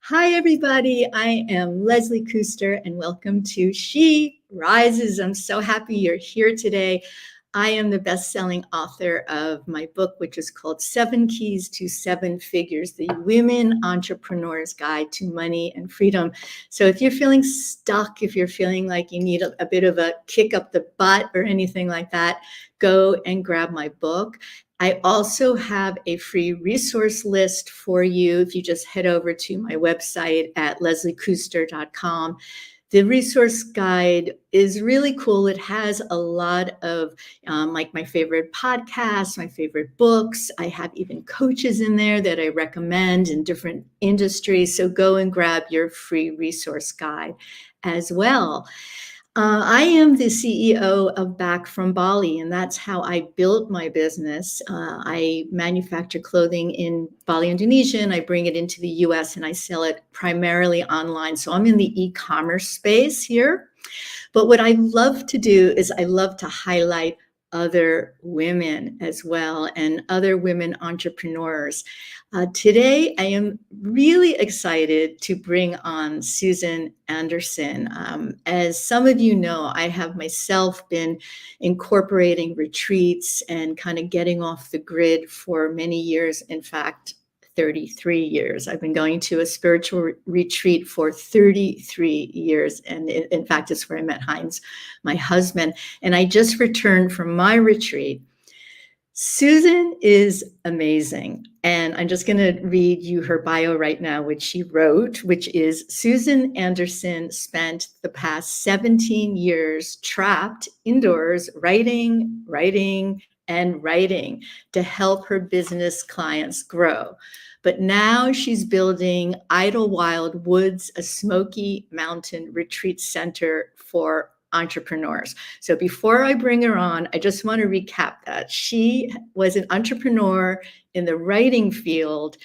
Hi, everybody. I am Leslie Kuster, and welcome to She Rises. I'm so happy you're here today. I am the best-selling author of my book, which is called 7 Keys to 7 Figures, the Women Entrepreneur's Guide to Money and Freedom. So if you're feeling stuck, if you're feeling like you need a bit of a kick up the butt or anything like that, go and grab my book. I also have a free resource list for you if you just head over to my website at lesliekuster.com. The resource guide is really cool. It has a lot of like my favorite podcasts, my favorite books. I have even coaches in there that I recommend in different industries. So go and grab your free resource guide as well. I am the CEO of Back from Bali, and that's how I built my business. I manufacture clothing in Bali, Indonesia, and I bring it into the US and I sell it primarily online. So I'm in the e-commerce space here. But what I love to do is I love to highlight other women as well and other women entrepreneurs. Today, I am really excited to bring on Susan Anderson. As some of you know, I have myself been incorporating retreats and kind of getting off the grid for many years. In fact, 33 years. I've been going to a spiritual retreat for 33 years. And in fact, it's where I met Heinz, my husband. And I just returned from my retreat. Susan is amazing. And I'm just going to read you her bio right now, which she wrote, which is Susan Anderson spent the past 17 years trapped indoors, writing, and writing to help her business clients grow. But now she's building Idlewild Woods, a Smoky Mountain retreat center for entrepreneurs. So before I bring her on, I just want to recap that. She was an entrepreneur in the writing field,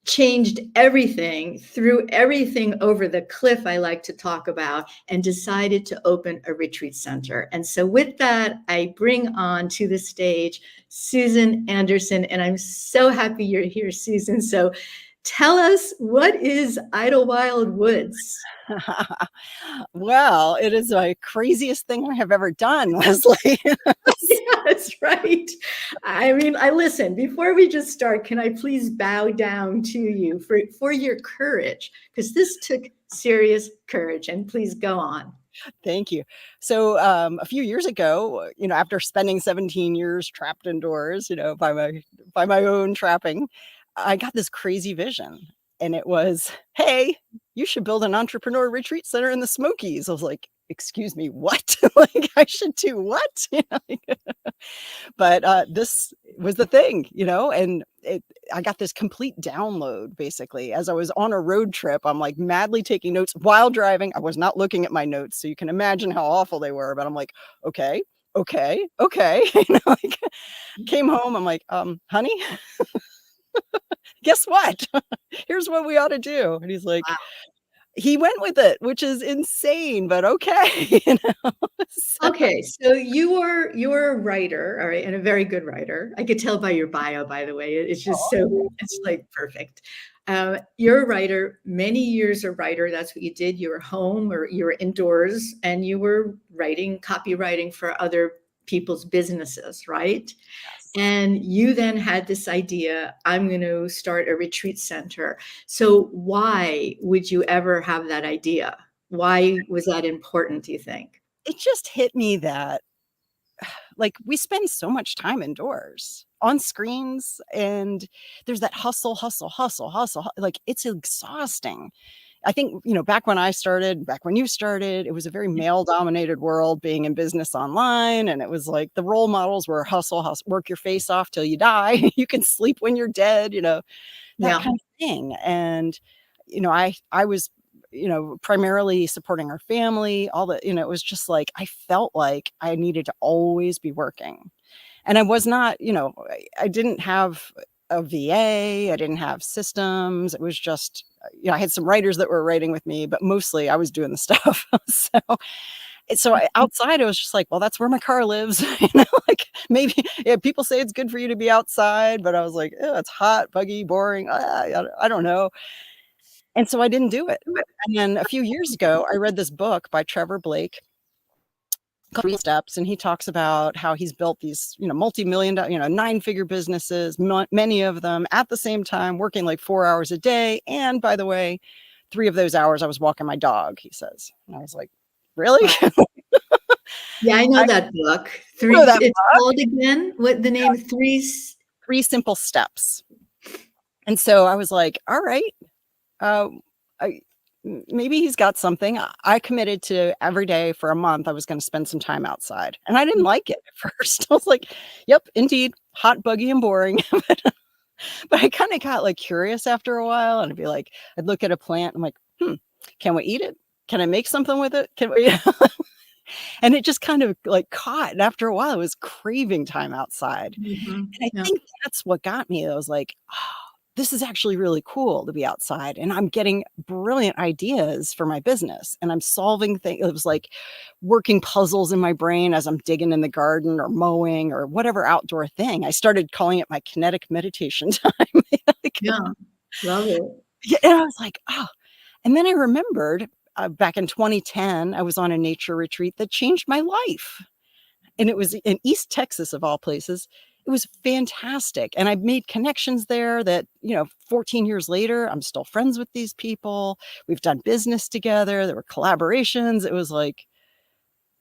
changed everything, threw everything over the cliff, I like to talk about, and decided to open a retreat center. And so with that, I bring on to the stage Susan Anderson, and I'm so happy you're here, Susan. So tell us, what is Idlewild Woods? Well, it is the craziest thing I have ever done, Leslie. Yeah, that's right. I mean, I listen, before we just start, can I please bow down to you for your courage? Because this took serious courage, and please go on. Thank you. So a few years ago, after spending 17 years trapped indoors, by my own trapping, I got this crazy vision. And it was, hey, you should build an entrepreneur retreat center in the Smokies. I was like, excuse me, what? Like, I should do what? But this was the thing, and I got this complete download basically as I was on a road trip. I'm like madly taking notes while driving. I was not looking at my notes, so you can imagine how awful they were. But I'm like, okay. Like, came home. I'm like, honey, guess what? Here's what we ought to do. And he's like, Wow. he went with it, which is insane, but okay. So, Okay, so you're a writer, all right, and a very good writer. I could tell by your bio, by the way. It's just it's like perfect. You're a writer, many years a writer. That's what you did. You were home or you were indoors and you were writing, copywriting for other people's businesses, right? yes. And you then had this idea, I'm going to start a retreat center. So why would you ever have that idea? Why was that important, do you think? It just hit me that like we spend so much time indoors on screens, and there's that hustle. Like, it's exhausting. I think, back when you started, it was a very male dominated world being in business online. And it was like the role models were hustle, work your face off till you die. You can sleep when you're dead, that Yeah. kind of thing. And, I was, primarily supporting our family, all the, it was just like, I felt like I needed to always be working. And I was not, I didn't have a VA, I didn't have systems. It was just, I had some writers that were writing with me, but mostly I was doing the stuff. Outside, it was just like, well, that's where my car lives. Like, maybe, yeah, people say it's good for you to be outside, but I was like, oh, it's hot, buggy, boring. I don't know. And so I didn't do it. And then a few years ago, I read this book by Trevor Blake called 3 Steps, and he talks about how he's built these, multi-million dollar, 9-figure businesses, many of them at the same time, working like 4 hours a day. And by the way, 3 of those hours I was walking my dog, he says. And I was like, really? Wow. Yeah, I know I that book. know that It's book. called again. What the name? 3 Simple Steps. And so I was like, all right, I, maybe he's got something. I committed to every day for a month, I was going to spend some time outside. And I didn't like it at first. I was like, yep, indeed, hot, buggy, and boring. But I kind of got like curious after a while, and I'd be like, I'd look at a plant. I'm like, can we eat it? Can I make something with it? Can we? And it just kind of like caught. And after a while, I was craving time outside. And I Yeah. think that's what got me. I was like, oh, this is actually really cool to be outside. And I'm getting brilliant ideas for my business. And I'm solving things. It was like working puzzles in my brain as I'm digging in the garden or mowing or whatever outdoor thing. I started calling it my kinetic meditation time. Yeah. Love it. Yeah, and I was like, oh. And then I remembered back in 2010, I was on a nature retreat that changed my life. And it was in East Texas, of all places. It was fantastic. And I've made connections there that, 14 years later, I'm still friends with these people. We've done business together. There were collaborations. It was like,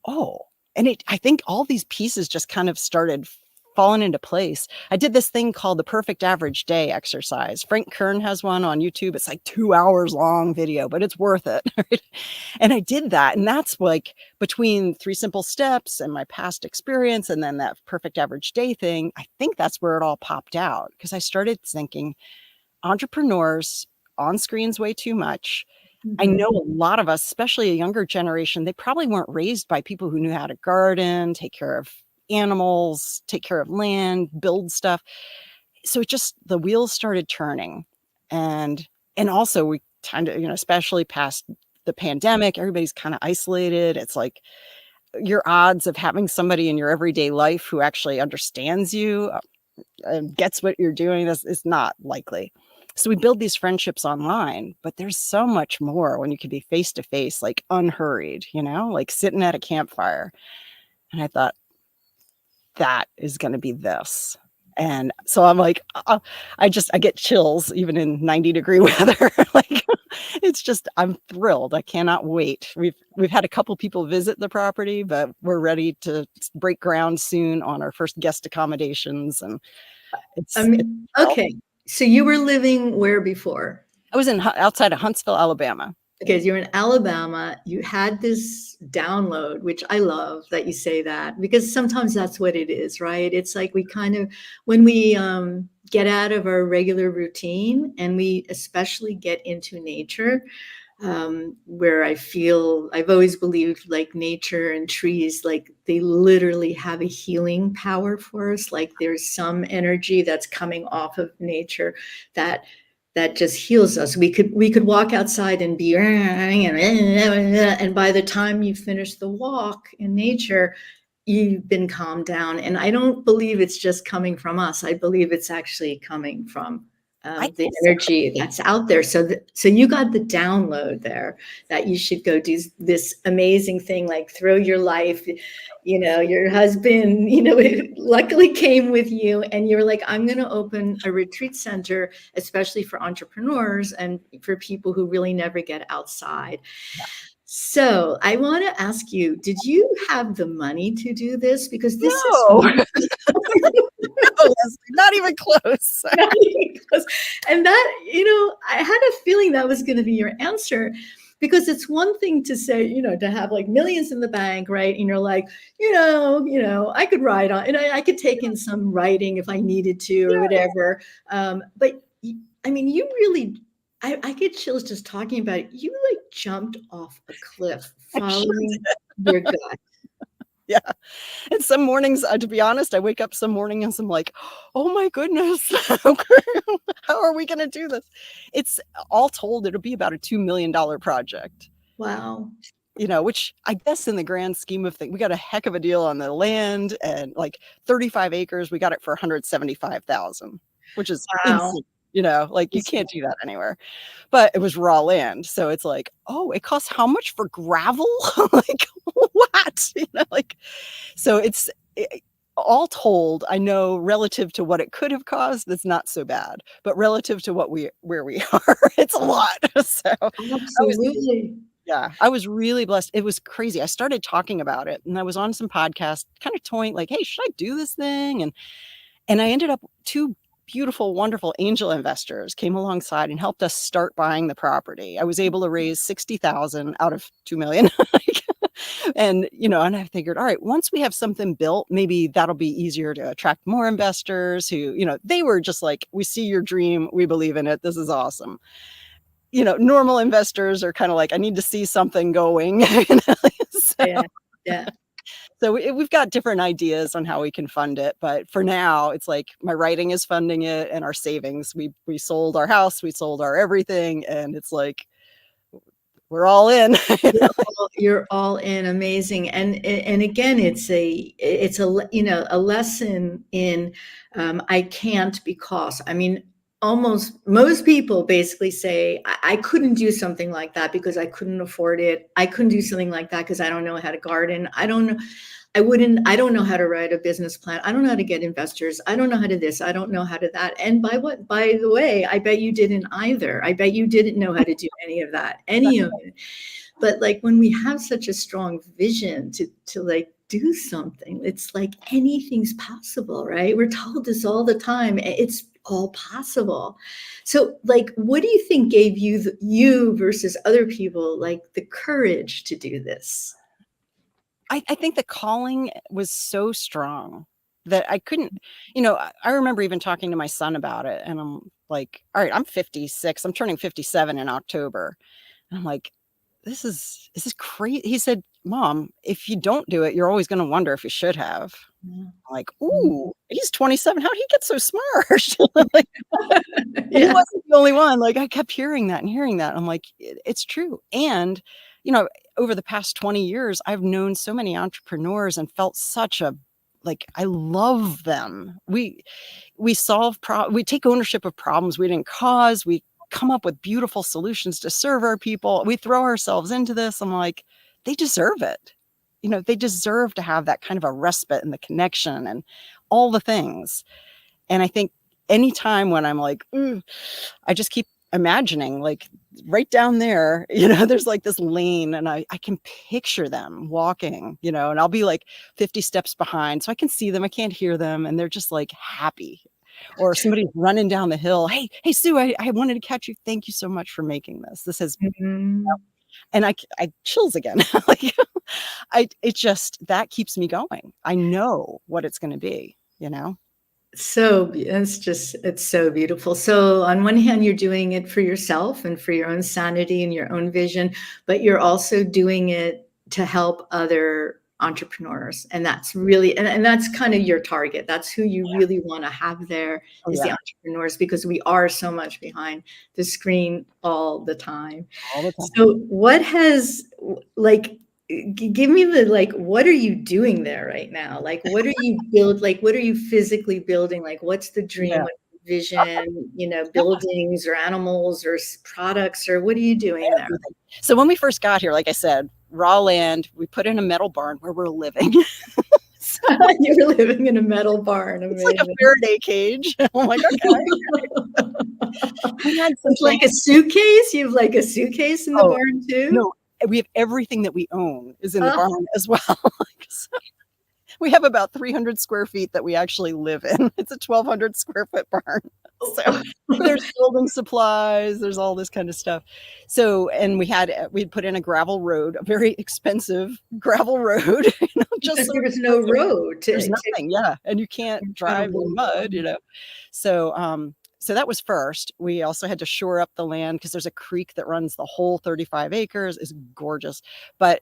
oh, and I think all these pieces just kind of started falling into place. I did this thing called the perfect average day exercise. Frank Kern has one on YouTube. It's like 2 hours long video, but it's worth it. Right? And I did that. And that's like between 3 Simple Steps and my past experience and then that perfect average day thing. I think that's where it all popped out, because I started thinking entrepreneurs on screens way too much. I know a lot of us, especially a younger generation, they probably weren't raised by people who knew how to garden, take care of animals, take care of land, build stuff. So it just, the wheels started turning. And also we kind of, especially past the pandemic, everybody's kind of isolated. It's like your odds of having somebody in your everyday life who actually understands you and gets what you're doing, this is not likely. So we build these friendships online, but there's so much more when you can be face to face, like unhurried, like sitting at a campfire. And I thought, that is going to be this. And so I'm like, I get chills even in 90-degree weather. Like, it's just, I'm thrilled. I cannot wait. We've had a couple people visit the property, but we're ready to break ground soon on our first guest accommodations. And okay. So you were living where before? I was outside of Huntsville, Alabama. Okay, you're in Alabama. You had this download, which I love that you say that, because sometimes that's what it is, right? It's like we kind of, when we get out of our regular routine and we especially get into nature, where I've always believed like nature and trees, like they literally have a healing power for us. Like there's some energy that's coming off of nature that just heals us. We could walk outside and be, and by the time you finish the walk in nature, you've been calmed down. And I don't believe it's just coming from us. I believe it's actually coming from the energy that's out there. So you got the download there that you should go do this amazing thing, like throw your life, your husband, luckily came with you, and you're like, I'm going to open a retreat center, especially for entrepreneurs and for people who really never get outside. Yeah. So I want to ask you, did you have the money to do this? Because this No. is No, not even close. not even close. And that, I had a feeling that was going to be your answer, because it's one thing to say, to have like millions in the bank, right? And you're like, I could write on, and I could take in some writing if I needed to or whatever. But I mean, you really, I get chills just talking about it. You like jumped off a cliff following your gut. Yeah. And some mornings, to be honest, I wake up some morning and I'm like, oh my goodness, how are we going to do this? It's all told, it'll be about a $2 million project. Wow. Which I guess in the grand scheme of things, we got a heck of a deal on the land, and like 35 acres, we got it for $175,000, which is insane. like you can't do that anywhere. But it was raw land. So it's like, oh, it costs how much for gravel? Like, what? Like, so all told, I know relative to what it could have cost, it's not so bad. But relative to where we are, it's a lot. So Absolutely. I was really blessed. It was crazy. I started talking about it and I was on some podcast kind of toying like, hey, should I do this thing? And I ended up two beautiful, wonderful angel investors came alongside and helped us start buying the property. I was able to raise 60,000 out of 2 million. And, and I figured, all right, once we have something built, maybe that'll be easier to attract more investors who, they were just like, we see your dream. We believe in it. This is awesome. Normal investors are kind of like, I need to see something going. Yeah. So we've got different ideas on how we can fund it. But for now, it's like my writing is funding it and our savings. We sold our house, we sold our everything. And it's like, we're all in. You're all in. Amazing. And again, it's a lesson in I can't because, I mean, most people basically say I couldn't do something like that because I couldn't afford it. I couldn't do something like that because I don't know how to garden. I don't know. I don't know how to write a business plan. I don't know how to get investors. I don't know how to this. I don't know how to that. And by the way, I bet you didn't either. I bet you didn't know how to do any of that, any of it. But like when we have such a strong vision to like do something, it's like anything's possible, right? We're told this all the time. It's all possible. So like, what do you think gave you versus other people, like the courage to do this? I think the calling was so strong that I couldn't, I remember even talking to my son about it and I'm like, all right, I'm 56. I'm turning 57 in October. And I'm like, this is crazy. He said, Mom, if you don't do it, you're always going to wonder if you should have. I'm like, ooh, he's 27. How'd he get so smart? Like, and he wasn't the only one. Like I kept hearing that and hearing that. I'm like, it's true. And, over the past 20 years, I've known so many entrepreneurs and felt I love them. We solve we take ownership of problems we didn't cause. We come up with beautiful solutions to serve our people. We throw ourselves into this. I'm like, they deserve it. They deserve to have that kind of a respite and the connection and all the things. And I think anytime when I'm like, I just keep imagining like right down there, there's like this lane and I can picture them walking, and I'll be like 50 steps behind. So I can see them. I can't hear them. And they're just like happy. Or somebody's running down the hill. Hey, Sue, I wanted to catch you. Thank you so much for making this. This has, and I chills again. Like, that keeps me going. I know what it's going to be, So it's so beautiful. So on one hand, you're doing it for yourself and for your own sanity and your own vision, but you're also doing it to help other entrepreneurs. And that's really, and that's kind of your target. That's who you really want to have there is the entrepreneurs, because we are so much behind the screen all the time. All the time. So what has like, give me what are you doing there right now? Like, what are you physically building? Like, what's the dream, what's the vision, buildings or animals or products, or what are you doing there? So when we first got here, like I said, raw land, we put in a metal barn where we're living. You were living in a metal barn. Amazing. It's like a Faraday cage. I'm like, okay. It's like a suitcase. You have like a suitcase in the barn too? No, we have everything that we own is in the barn as well. We have about 300 square feet that we actually live in. It's a 1,200 square foot barn. So there's building supplies, there's all this kind of stuff. So, and we'd put in a gravel road, a very expensive gravel road. Just there was no road. There's nothing, and you can't drive in mud, So that was first. We also had to shore up the land because there's a creek that runs the whole 35 acres. It's gorgeous, but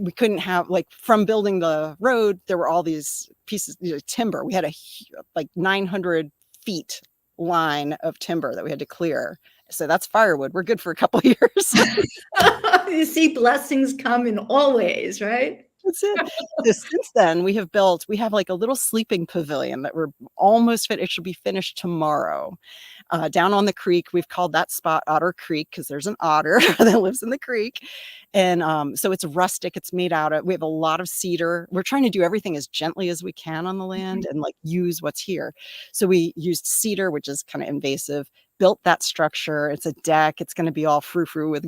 we couldn't have, like, from building the road, there were all these pieces of timber. We had a 900 feet line of timber that we had to clear. So that's firewood. We're good for a couple of years. You see blessings come in all ways, right? That's it. So since then, we have like a little sleeping pavilion that we're almost fit. It should be finished tomorrow. Down on the creek. We've called that spot Otter Creek because there's an otter that lives in the creek. And so it's rustic. It's made out of, we have a lot of cedar. We're trying to do everything as gently as we can on the land and like use what's here. So we used cedar, which is kind of invasive, built that structure. It's a deck. It's going to be all frou-frou with,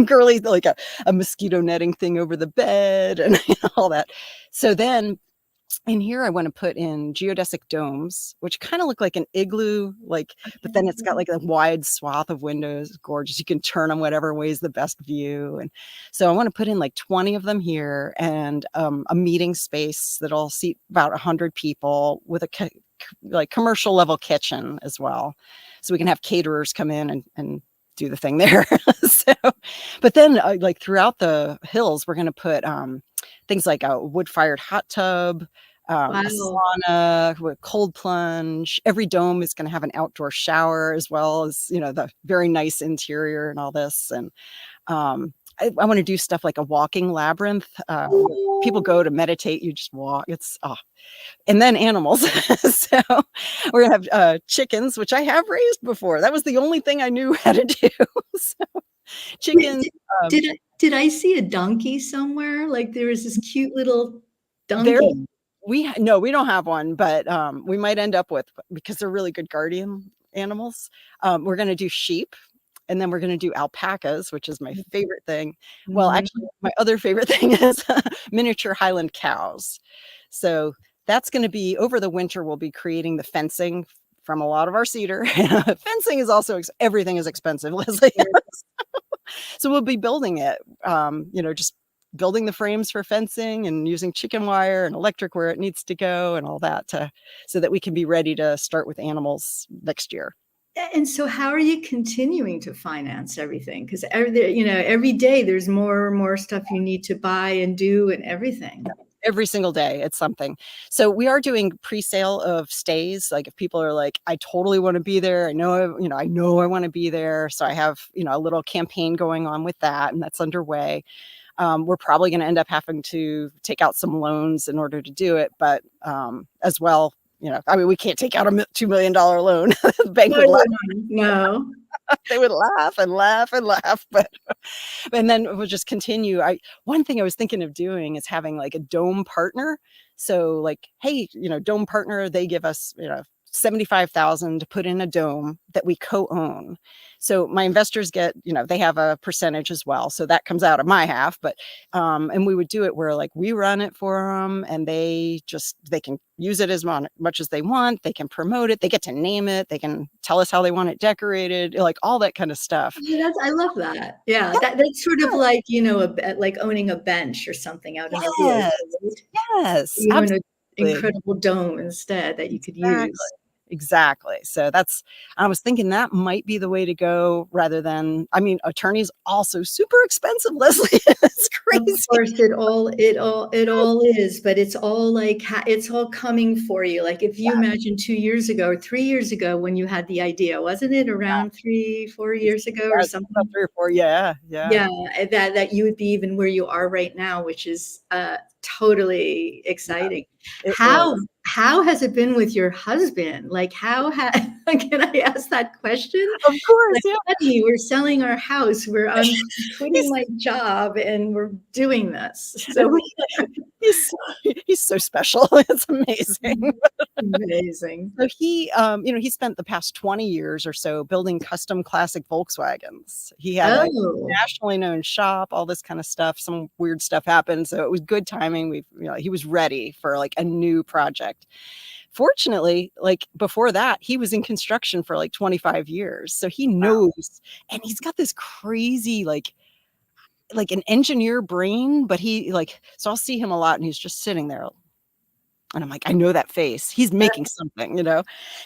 girly, like a mosquito netting thing over the bed and all that. So then in here, I want to put in geodesic domes, which kind of look like an igloo, but then it's got like a wide swath of windows. Gorgeous. You can turn them whatever way is the best view. And so I want to put in like 20 of them here and a meeting space that'll seat about 100 people with a like commercial level kitchen as well. So we can have caterers come in and do the thing there. But then like throughout the hills, we're going to put things like a wood-fired hot tub, a sauna, with cold plunge. Every dome is going to have an outdoor shower as well as, the very nice interior and all this. And I want to do stuff like a walking labyrinth. People go to meditate. You just walk. And then animals. So we're going to have chickens, which I have raised before. That was the only thing I knew how to do. So chickens. Did I see a donkey somewhere? Like there was this cute little donkey. We don't have one, but we might end up with, because they're really good guardian animals. We're going to do sheep, and then we're going to do alpacas, which is my favorite thing. Well, actually, my other favorite thing is miniature Highland cows. So that's going to be, over the winter, we'll be creating the fencing from a lot of our cedar. Fencing is also, everything is expensive, Leslie. So we'll be building it, just building the frames for fencing and using chicken wire and electric where it needs to go and all that so that we can be ready to start with animals next year. And so how are you continuing to finance everything? Because every day there's more and more stuff you need to buy and do and everything. Every single day it's something. So we are doing pre-sale of stays. Like if people are like, I totally want to be there. I know I want to be there. So I have, a little campaign going on with that, and that's underway. We're probably going to end up having to take out some loans in order to do it. But as well, we can't take out a $2 million loan. The bank would laugh. No. They would laugh and laugh and laugh, and then we'll just continue. One thing I was thinking of doing is having like a dome partner. So like, hey, dome partner, they give us, $75,000 to put in a dome that we co-own. So my investors get, they have a percentage as well. So that comes out of my half, but, and we would do it where like we run it for them and they can use it as much as they want. They can promote it. They get to name it. They can tell us how they want it decorated, like all that kind of stuff. Yeah, I love that. Yeah. That's sort of like, like owning a bench or something out in the woods. Yes. You own an incredible dome instead that you could use. Exactly. So I was thinking that might be the way to go rather than, attorneys also super expensive, Leslie. It's crazy. Of course, it all is, but it's all like, it's all coming for you. Like if you imagine 2 years ago or 3 years ago when you had the idea, wasn't it around 3-4 years ago or something? 3 or 4. Yeah. That you would be even where you are right now, which is totally exciting. How has it been with your husband? Like can I ask that question? Of course. Like, honey, we're selling our house. I'm quitting my job and we're doing this. So he's so special. It's amazing. Amazing. So he spent the past 20 years or so building custom classic Volkswagens. He had a nationally known shop, all this kind of stuff. Some weird stuff happened. So it was good timing. He was ready for like a new project. Fortunately, like before that, he was in construction for like 25 years. So he knows, and he's got this crazy, like an engineer brain, but so I'll see him a lot and he's just sitting there. And I'm like, I know that face. He's making something,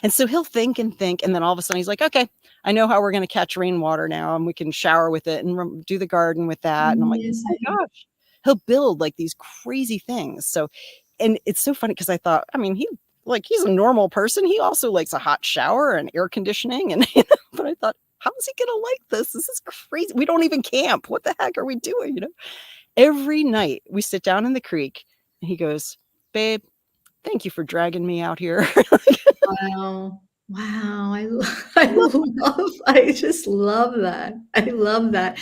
And so he'll think and think. And then all of a sudden he's like, okay, I know how we're going to catch rainwater now. And we can shower with it and do the garden with that. And I'm like, oh my gosh, he'll build like these crazy things. So, and it's so funny because I thought, he's a normal person. He also likes a hot shower and air conditioning. And, but I thought, how is he going to like this? This is crazy. We don't even camp. What the heck are we doing? Every night we sit down in the creek and he goes, babe, thank you for dragging me out here. Wow. Wow. I just love that. I love that.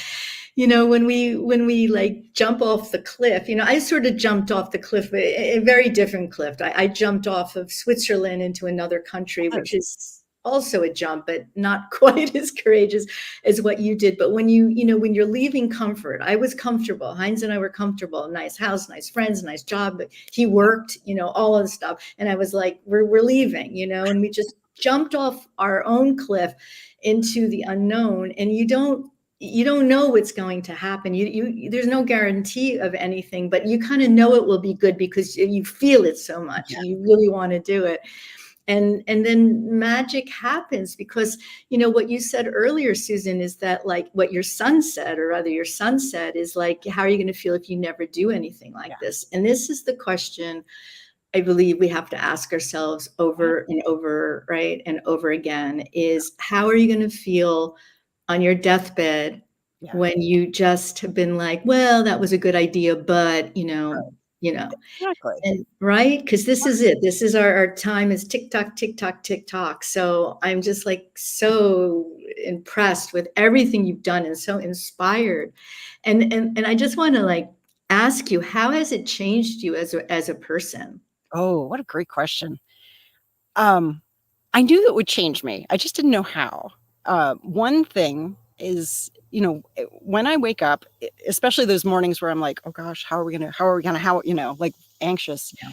When we like jump off the cliff, I sort of jumped off the cliff, a very different cliff. I jumped off of Switzerland into another country, which is also a jump, but not quite as courageous as what you did. But when you're leaving comfort, I was comfortable. Heinz and I were comfortable. Nice house, nice friends, nice job. But he worked, all of the stuff. And I was like, we're leaving, and we just jumped off our own cliff into the unknown. And you don't know what's going to happen. There's no guarantee of anything, but you kind of know it will be good because you feel it so much. Yeah. You really want to do it. And then magic happens because, what you said earlier, Susan, is that like what your son said, or rather your son said, is like, how are you going to feel if you never do anything like this? And this is the question I believe we have to ask ourselves over and over, right? And over again is, how are you going to feel on your deathbed when you just have been like, well, that was a good idea, but Exactly. and right? Because this is it. This is our time is tick tock, tick tock, tick tock. So I'm just like so impressed with everything you've done and so inspired. And I just want to like ask you, how has it changed you as a person? Oh, what a great question. I knew it would change me. I just didn't know how. One thing is, when I wake up, especially those mornings where I'm like, oh gosh, how, like anxious. Yeah.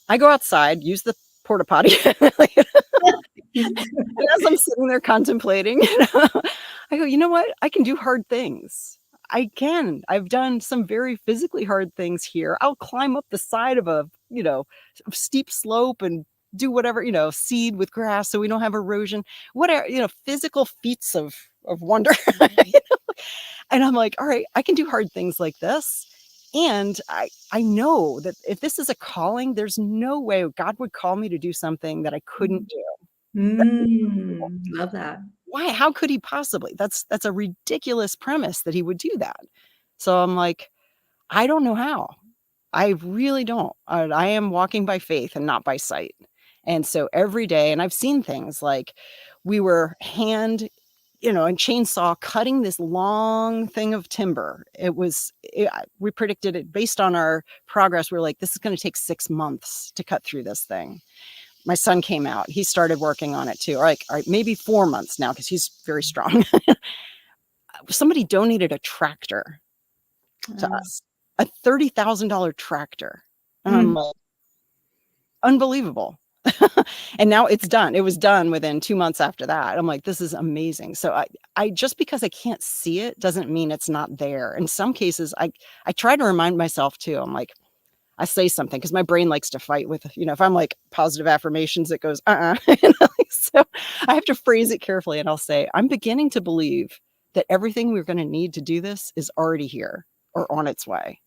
I go outside, use the porta potty. And as I'm sitting there contemplating, I go, you know what? I can do hard things. I can. I've done some very physically hard things here. I'll climb up the side of a, steep slope and do whatever, seed with grass so we don't have erosion, whatever, physical feats of wonder. And I'm like, all right, I can do hard things like this. And I know that if this is a calling, there's no way God would call me to do something that I couldn't do. Love that. Why? How could he possibly? That's a ridiculous premise that he would do that. So I'm like, I don't know how. I really don't. I am walking by faith and not by sight. And so every day, and I've seen things like we were and chainsaw cutting this long thing of timber. We predicted it based on our progress. We're like, this is going to take 6 months to cut through this thing. My son came out. He started working on it too. All right, maybe 4 months now because he's very strong. Somebody donated a tractor to us, a $30,000 tractor. And I'm like, unbelievable. And now it's done. It was done within 2 months after that. I'm like, this is amazing. So I just because I can't see it doesn't mean it's not there. In some cases, I try to remind myself too. I'm like, I say something because my brain likes to fight with, if I'm like positive affirmations, it goes, So I have to phrase it carefully. And I'll say, I'm beginning to believe that everything we're going to need to do this is already here or on its way.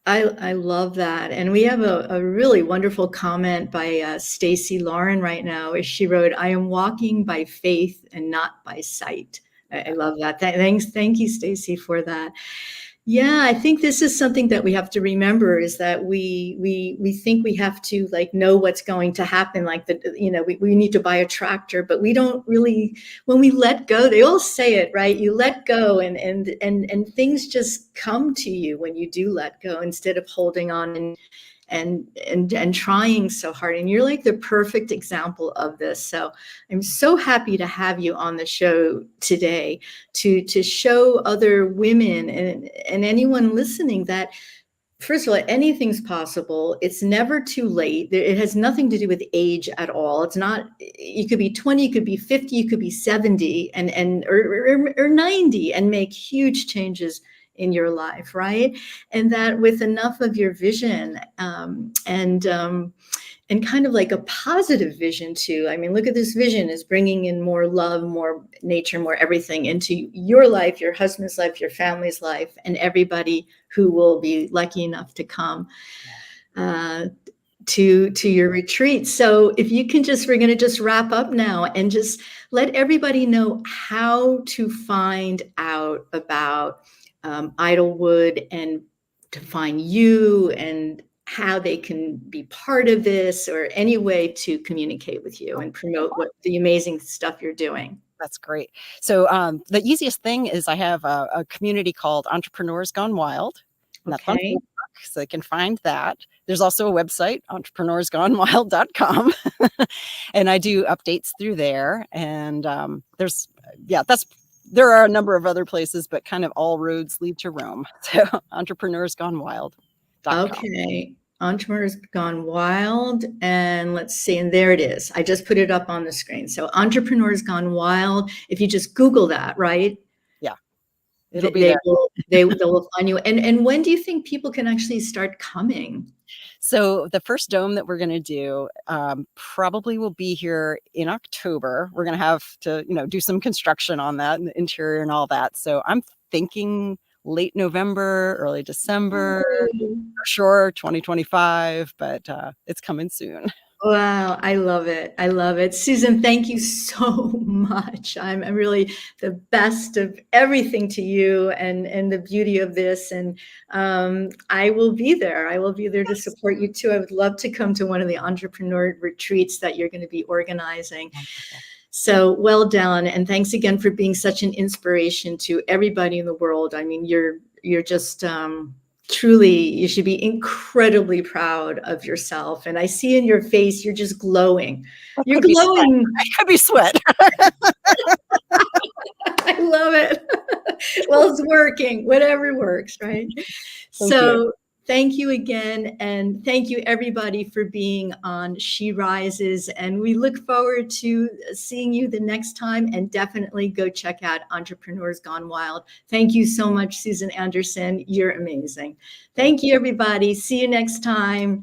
I love that. And we have a really wonderful comment by Stacy Lauren right now. As she wrote, I am walking by faith and not by sight. I love that. Thank you, Stacy, for that. Yeah, I think this is something that we have to remember is that we think we have to like know what's going to happen, like we need to buy a tractor, but we don't really. When we let go, they all say it, right? You let go, and things just come to you when you do let go instead of holding on and trying so hard. And you're like the perfect example of this. So I'm so happy to have you on the show today to show other women and anyone listening that, first of all, anything's possible. It's never too late. It has nothing to do with age at all. It's not, you could be 20, you could be 50, you could be 70 or 90 and make huge changes in your life, right? And that with enough of your vision and kind of like a positive vision too. I mean, look at this vision is bringing in more love, more nature, more everything into your life, your husband's life, your family's life, and everybody who will be lucky enough to come to your retreat. So if you can we're going to just wrap up now and just let everybody know how to find out about Idlewood and to find you and how they can be part of this, or any way to communicate with you and promote what the amazing stuff you're doing. That's great. So the easiest thing is I have a community called Entrepreneurs Gone Wild, and that's on Okay. Facebook, so they can find that. There's also a website, entrepreneursgonewild.com, and I do updates through there. And there are a number of other places, but kind of all roads lead to Rome. So entrepreneursgonewild.com. Okay. Entrepreneurs Gone Wild. And let's see. And there it is. I just put it up on the screen. So Entrepreneurs Gone Wild. If you just Google that, right? Yeah, it'll be They there. will find you. And when do you think people can actually start coming? So the first dome that we're going to do probably will be here in October. We're going to have to, do some construction on that and the interior and all that. So I'm thinking late November, early December, for sure, 2025, but it's coming soon. Wow, I love it. I love it. Susan, thank you so much. I'm really the best of everything to you and the beauty of this. And I will be there. I will be there to support you too. I would love to come to one of the entrepreneur retreats that you're going to be organizing. So well done. And thanks again for being such an inspiration to everybody in the world. I mean, you're just truly, you should be incredibly proud of yourself. And I see in your face, you're just glowing. You're glowing. It could be sweat. I love it. Well, it's working, whatever works, right? Thank you again. And thank you everybody for being on She Rises. And we look forward to seeing you the next time, and definitely go check out Entrepreneurs Gone Wild. Thank you so much, Susan Anderson. You're amazing. Thank you, everybody. See you next time.